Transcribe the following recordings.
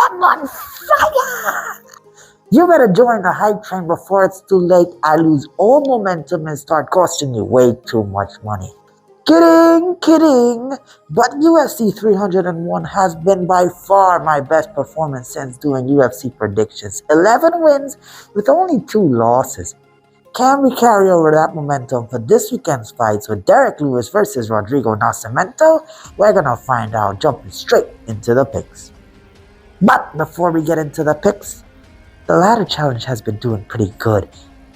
I'm on fire! You better join the hype train before it's too late. I lose all momentum and start costing you way too much money. Kidding. But UFC 301 has been by far my best performance since doing UFC predictions. 11 wins with only 2 losses. Can we carry over that momentum for this weekend's fights with Derek Lewis versus Rodrigo Nascimento? We're gonna find out jumping straight into the picks. But before we get into the picks, the ladder challenge has been doing pretty good.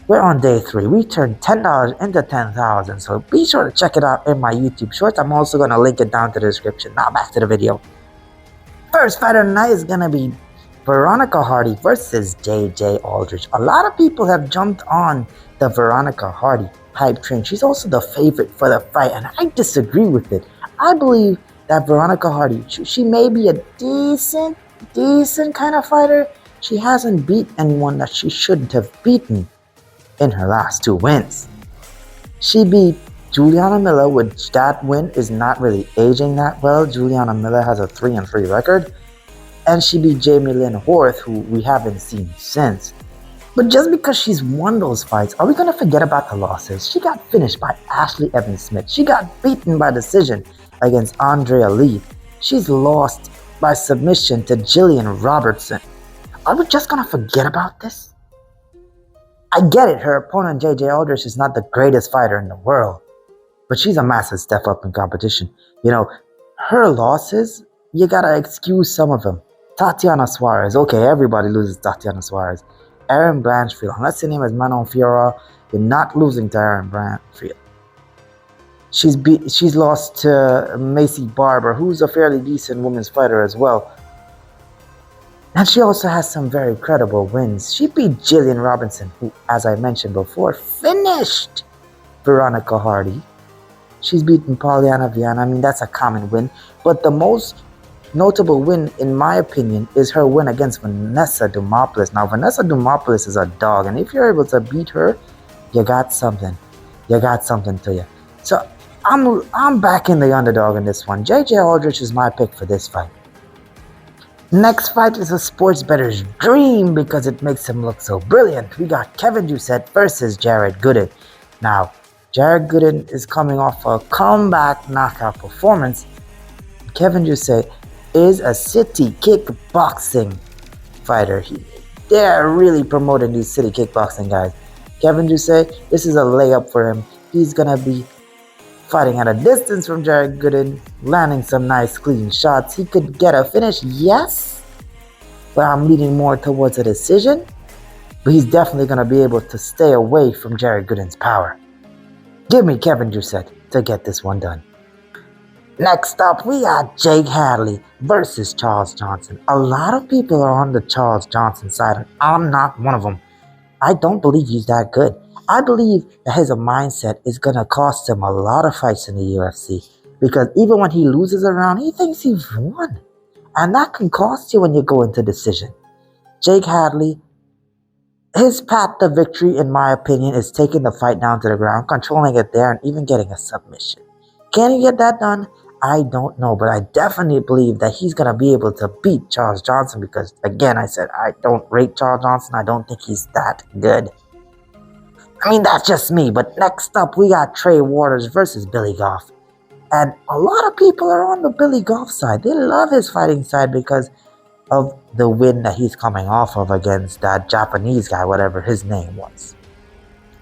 We're on day 3. We turned $10 into 10,000, so be sure to check it out in my YouTube shorts. I'm also going to link it down to the description. Now back to the video. First fight of the night is going to be Veronica Hardy versus JJ Aldrich. A lot of people have jumped on the Veronica Hardy hype train. She's also the favorite for the fight, and I disagree with it. I believe that Veronica Hardy, she may be a decent kind of fighter. She hasn't beat anyone that she shouldn't have beaten in her last 2 wins. She beat Juliana Miller, which that win is not really aging that well. Juliana Miller has a 3-3 record. And she beat Jamie Lynn Horth, who we haven't seen since. But just because she's won those fights, are we going to forget about the losses? She got finished by Ashley Evans Smith. She got beaten by decision against Andrea Lee. She's lost by submission to Jillian Robertson. Are we just going to forget about this? I get it, her opponent JJ Aldrich is not the greatest fighter in the world, but she's a massive step up in competition. You know, her losses, you gotta excuse some of them. Tatiana Suarez, okay, everybody loses Tatiana Suarez. Erin Blanchfield, unless your name is Manon Fiorot, you're not losing to Erin Blanchfield. She's lost to Macy Barber, who's a fairly decent women's fighter as well. And she also has some very credible wins. She beat Jillian Robinson, who, as I mentioned before, finished Veronica Hardy. She's beaten Polyana Viana. I mean, that's a common win. But the most notable win, in my opinion, is her win against Vanessa Dumopoulos. Now, Vanessa Dumopoulos is a dog, and if you're able to beat her, you got something. You got something to you. So, I'm back in the underdog in this one. JJ Aldrich is my pick for this fight. Next fight is a sports bettor's dream because it makes him look so brilliant. We got Kevin Doucette versus Jared Gooden. Now, Jared Gooden is coming off a comeback knockout performance. Kevin Doucette is a city kickboxing fighter. They're really promoting these city kickboxing guys. Kevin Doucette, this is a layup for him. He's going to be fighting at a distance from Jared Gooden, landing some nice clean shots. He could get a finish, yes, but I'm leaning more towards a decision. But he's definitely going to be able to stay away from Jared Gooden's power. Give me Kevin Doucette to get this one done. Next up, we got Jake Hadley versus Charles Johnson. A lot of people are on the Charles Johnson side, and I'm not one of them. I don't believe he's that good. I believe that his mindset is going to cost him a lot of fights in the UFC. Because even when he loses a round, he thinks he's won. And that can cost you when you go into decision. Jake Hadley, his path to victory, in my opinion, is taking the fight down to the ground, controlling it there, and even getting a submission. Can he get that done? I don't know, but I definitely believe that he's going to be able to beat Charles Johnson because, again, I said I don't rate Charles Johnson. I don't think he's that good. I mean, that's just me, but next up, we got Trey Waters versus Billy Goff. And a lot of people are on the Billy Goff side. They love his fighting side because of the win that he's coming off of against that Japanese guy, whatever his name was.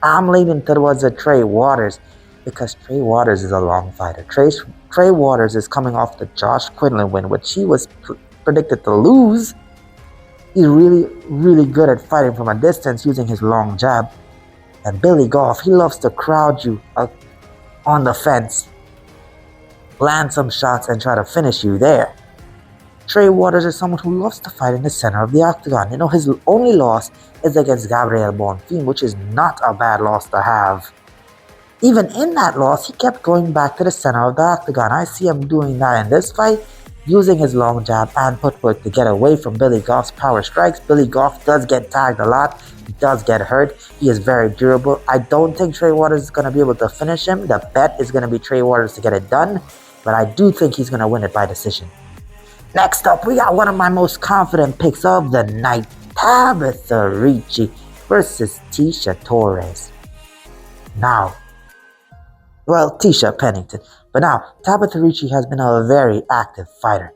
I'm leaning towards the Trey Waters because Trey Waters is a long fighter. Trey Waters is coming off the Josh Quinlan win, which he was predicted to lose. He's really good at fighting from a distance using his long jab. And Billy Goff, he loves to crowd you on the fence, land some shots, and try to finish you there. Trey Waters is someone who loves to fight in the center of the octagon. You know, his only loss is against Gabriel Bonfim, which is not a bad loss to have. Even in that loss, he kept going back to the center of the octagon. I see him doing that in this fight, using his long jab and footwork to get away from Billy Goff's power strikes. Billy Goff does get tagged a lot. He does get hurt. He is very durable. I don't think Trey Waters is going to be able to finish him. The bet is going to be Trey Waters to get it done, but I do think he's going to win it by decision. Next up, we got one of my most confident picks of the night, Tabitha Ricci versus Tisha Torres. Now, well, Tisha Pennington, but now Tabitha Ricci has been a very active fighter.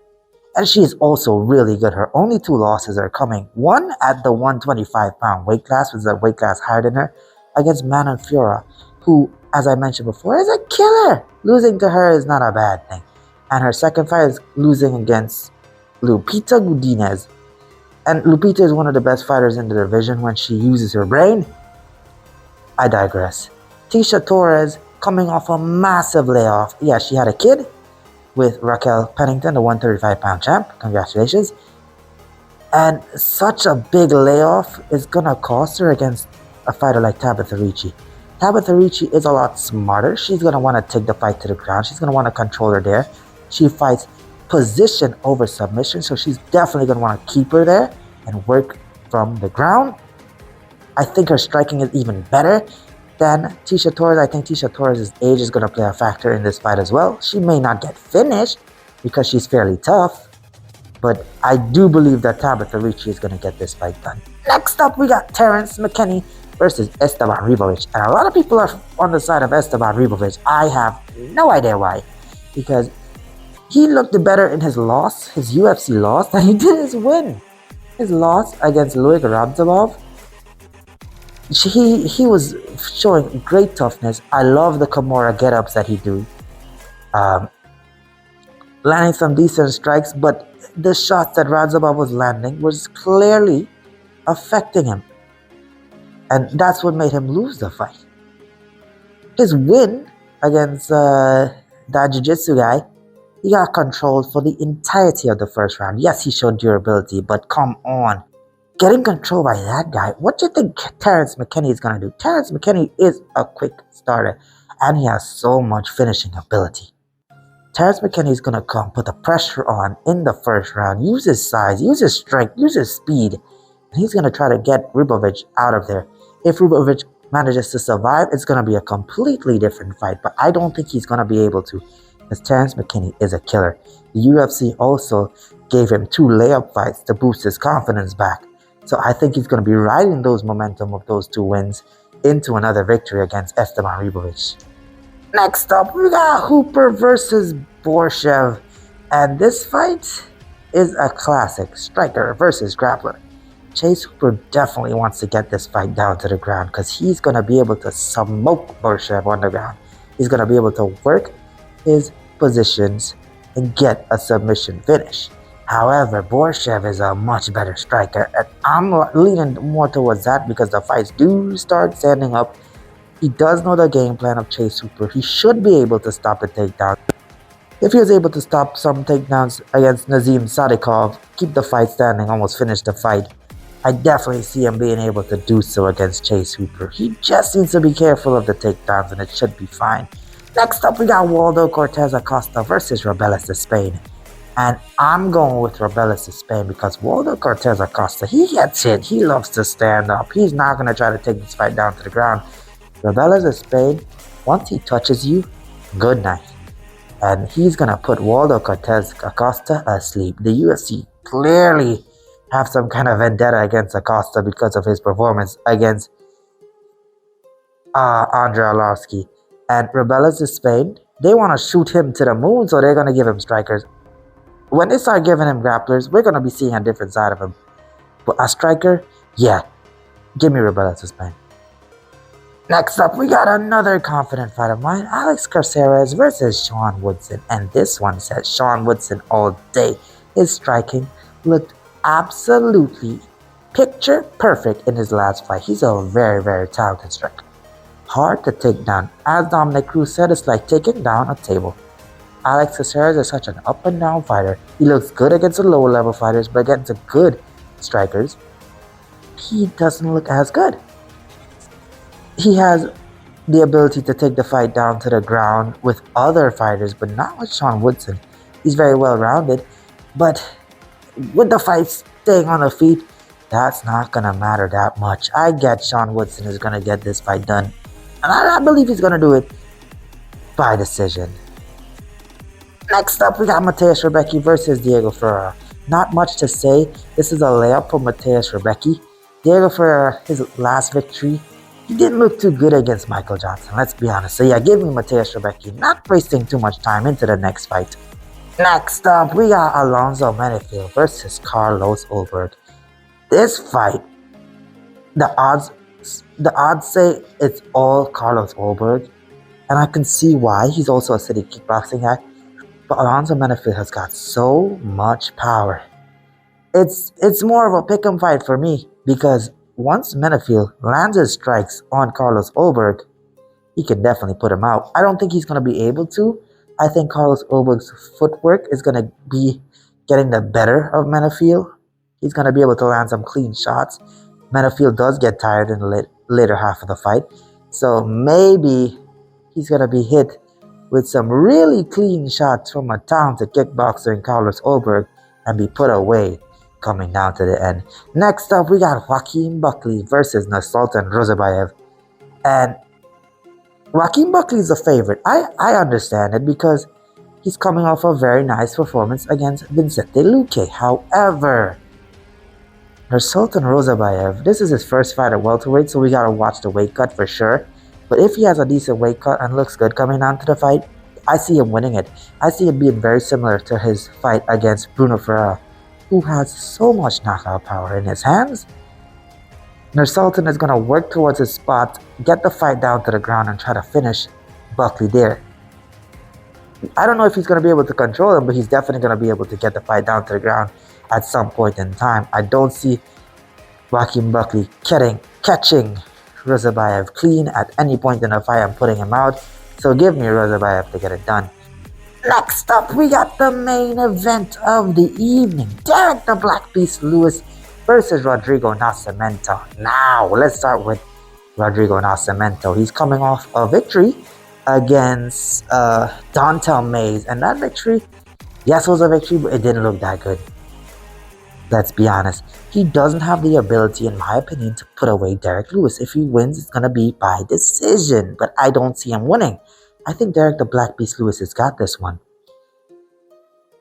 And she is also really good. Her only two losses are coming. One at the 125-pound weight class, which is a weight class higher than her, against Manon Fiora, who, as I mentioned before, is a killer. Losing to her is not a bad thing. And her second fight is losing against Lupita Godinez. And Lupita is one of the best fighters in the division when she uses her brain. I digress. Tisha Torres coming off a massive layoff. Yeah, she had a kid with Raquel Pennington, the 135-pound champ. Congratulations. And such a big layoff is going to cost her against a fighter like Tabitha Ricci. Tabitha Ricci is a lot smarter. She's going to want to take the fight to the ground. She's going to want to control her there. She fights position over submission, so she's definitely going to want to keep her there and work from the ground. I think her striking is even better than Tisha Torres. I think Tisha Torres' age is going to play a factor in this fight as well. She may not get finished because she's fairly tough, but I do believe that Tabitha Ricci is going to get this fight done. Next up, we got Terrence McKinney versus Esteban Ribovic. And a lot of people are on the side of Esteban Ribovic. I have no idea why. Because he looked better in his loss, his UFC loss, than he did his win. His loss against Luik Rabzabov, he was showing great toughness. I love the Kimura get-ups that he do. Landing some decent strikes, but the shots that Rabzabov was landing was clearly affecting him. And that's what made him lose the fight. His win against that jiu-jitsu guy, he got controlled for the entirety of the first round. Yes, he showed durability, but come on. Getting controlled by that guy, what do you think Terrence McKinney is going to do? Terrence McKinney is a quick starter, and he has so much finishing ability. Terrence McKinney is going to come, put the pressure on in the first round, use his size, use his strength, use his speed, and he's going to try to get Ribovic out of there. If Ribovic manages to survive, it's going to be a completely different fight, but I don't think he's going to be able to, because Terrence McKinney is a killer. The UFC also gave him 2 layup fights to boost his confidence back. So I think he's going to be riding those momentum of those 2 wins into another victory against Esteban Ribovic. Next up, we got Hooper versus Borshev. And this fight is a classic, striker versus grappler. Chase Hooper definitely wants to get this fight down to the ground because he's going to be able to smoke Borshev on the ground. He's going to be able to work his positions and get a submission finish. However, Borshev is a much better striker, and I'm leaning more towards that because the fights do start standing up. He does know the game plan of Chase Hooper. He should be able to stop a takedown. If he was able to stop some takedowns against Nazim Sadikov, keep the fight standing, almost finish the fight, I definitely see him being able to do so against Chase Hooper. He just needs to be careful of the takedowns and it should be fine. Next up, we got Waldo Cortez Acosta versus Robelis de Spain. And I'm going with Robelis de Spain because Waldo Cortez Acosta, he gets hit. He loves to stand up. He's not going to try to take this fight down to the ground. Robelis de Spain, once he touches you, good night. And he's going to put Waldo Cortez Acosta asleep. The UFC clearly have some kind of vendetta against Acosta because of his performance against Andrei Arlovski. And Robelis de Spain, they want to shoot him to the moon, so they're going to give him strikers. When they start giving him grapplers, we're going to be seeing a different side of him. But a striker, yeah, give me Robelis de Spain. Next up, we got another confident fight of mine, Alex Caceres versus Sean Woodson. And this one says Sean Woodson all day. His striking looked absolutely picture perfect in his last fight. He's a very, very talented striker. Hard to take down. As Dominic Cruz said, it's like taking down a table. Alex Caceres is such an up and down fighter. He looks good against the lower level fighters, but against the good strikers, he doesn't look as good. He has the ability to take the fight down to the ground with other fighters, but not with Sean Woodson. He's very well rounded, but with the fight staying on the feet, that's not going to matter that much. I get Sean Woodson is going to get this fight done, and I believe he's going to do it by decision. Next up, we got Mateus Rebecki versus Diego Ferreira. Not much to say. This is a layup for Mateus Rebecki. Diego Ferreira, his last victory, he didn't look too good against Michael Johnson, let's be honest. So yeah, give me Mateus Rebecki. Not wasting too much time into the next fight. Next up, we got Alonzo Menefiel versus Carlos Ulberg. This fight, the odds say it's all Carlos Ulberg, and I can see why. He's also a city kickboxing guy. But Alonzo Menefiel has got so much power. It's more of a pick'em fight for me because once Menefiel lands his strikes on Carlos Ulberg, he can definitely put him out. I don't think he's going to be able to. I think Carlos Ulberg's footwork is going to be getting the better of Menefiel. He's going to be able to land some clean shots. Menefiel does get tired in the later half of the fight. So maybe he's going to be hit with some really clean shots from a talented kickboxer in Carlos Ulberg and be put away coming down to the end. Next up, we got Joaquin Buckley versus Nursultan Rozabayev. And Joaquin Buckley is a favorite. I understand it because he's coming off a very nice performance against Vicente Luque. However, Nursultan Rozabayev, this is his first fight at welterweight, so we gotta watch the weight cut for sure. But if he has a decent weight cut and looks good coming down to the fight, I see him winning it. I see it being very similar to his fight against Bruno Ferreira, who has so much knockout power in his hands. Nursultan is going to work towards his spot, get the fight down to the ground, and try to finish Buckley there. I don't know if he's going to be able to control him, but he's definitely going to be able to get the fight down to the ground at some point in time. I don't see Joaquin Buckley catching Rozabayev clean at any point in the fight and putting him out. So give me Rozabayev to get it done. Next up, we got the main event of the evening. Derek the Black Beast Lewis versus Rodrigo Nascimento. Now, let's start with Rodrigo Nascimento. He's coming off a victory against Dontel Mays. And that victory, yes, it was a victory, but it didn't look that good. Let's be honest. He doesn't have the ability, in my opinion, to put away Derek Lewis. If he wins, it's going to be by decision. But I don't see him winning. I think Derek the Black Beast Lewis has got this one.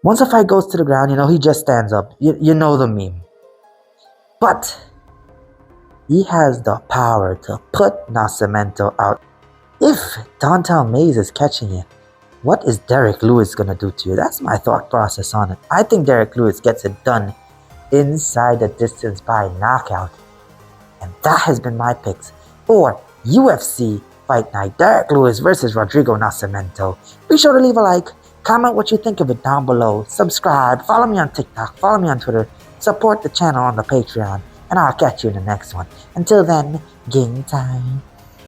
Once a fight goes to the ground, he just stands up. You know the meme. But he has the power to put Nascimento out. If Dontel Mays is catching you, what is Derek Lewis going to do to you? That's my thought process on it. I think Derek Lewis gets it done inside the distance by knockout. And that has been my picks for UFC Fight Night. Derek Lewis versus Rodrigo Nascimento. Be sure to leave a like, comment what you think of it down below, subscribe, follow me on TikTok, follow me on Twitter, support the channel on the Patreon, and I'll catch you in the next one. Until then, game time.